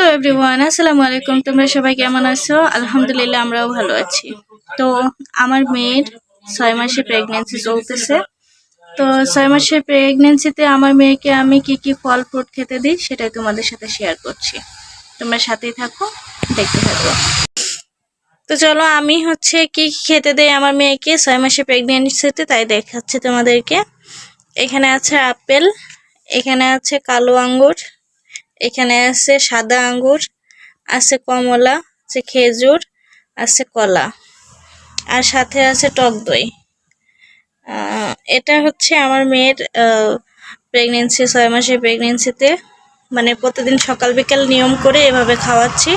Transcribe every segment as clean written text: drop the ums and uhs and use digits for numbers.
Hello everyone, আসসালামু আলাইকুম। তোমরা সবাই কেমন আছো? আলহামদুলিল্লাহ, আমরাও ভালো আছি। তো আমার মেয়ের 6 মাসে প্রেগনেন্সি চলতেছে। তো 6 মাসের প্রেগনেন্সিতে আমার মেয়েকে আমি কি কি ফল ফ্রুট খেতে দিই সেটাই তোমাদের সাথে শেয়ার করছি। তোমরা সাথেই থাকো, দেখতে থাকো। তো চলো, আমি কি কি খেতে দেই আমার মেয়েকে 6 মাসে প্রেগনেন্সিতে তাই দেখাচ্ছি তোমাদেরকে। এখানে আছে আপেল, এখানে আছে কালো আঙ্গুর, এখানে আছে সাদা আঙ্গুর, আছে কমলা, আছে খেজুর, আছে কলা, আর সাথে আছে টক দই। এটা আমার মেয়ের প্রেগনেন্সি, 6 মাসের প্রেগনেন্সিতে মানে প্রতিদিন সকাল বিকাল নিয়ম করে এভাবে খাওয়াচ্ছি।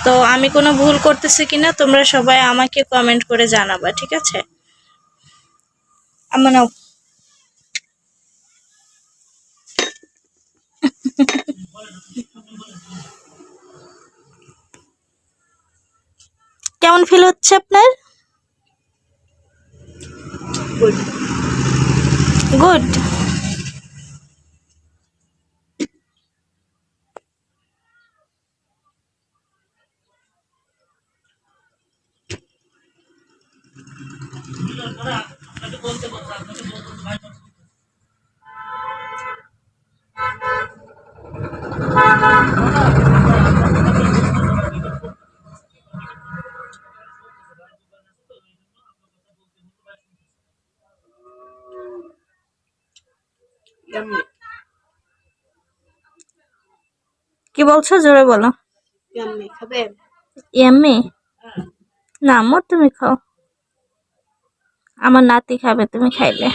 তো আমি কোনো ভুল করতেছি কিনা তোমরা সবাই আমাকে কমেন্ট করে জানাবা, ঠিক আছে? আমার নাও। কেমন ফিল হচ্ছে আপনার? গুড। কি বলছো? জোরে বলো। ইয়াম্মি? না আম্মু, তুমি খাও। আমার নাতি খাবে তুমি খাইলে।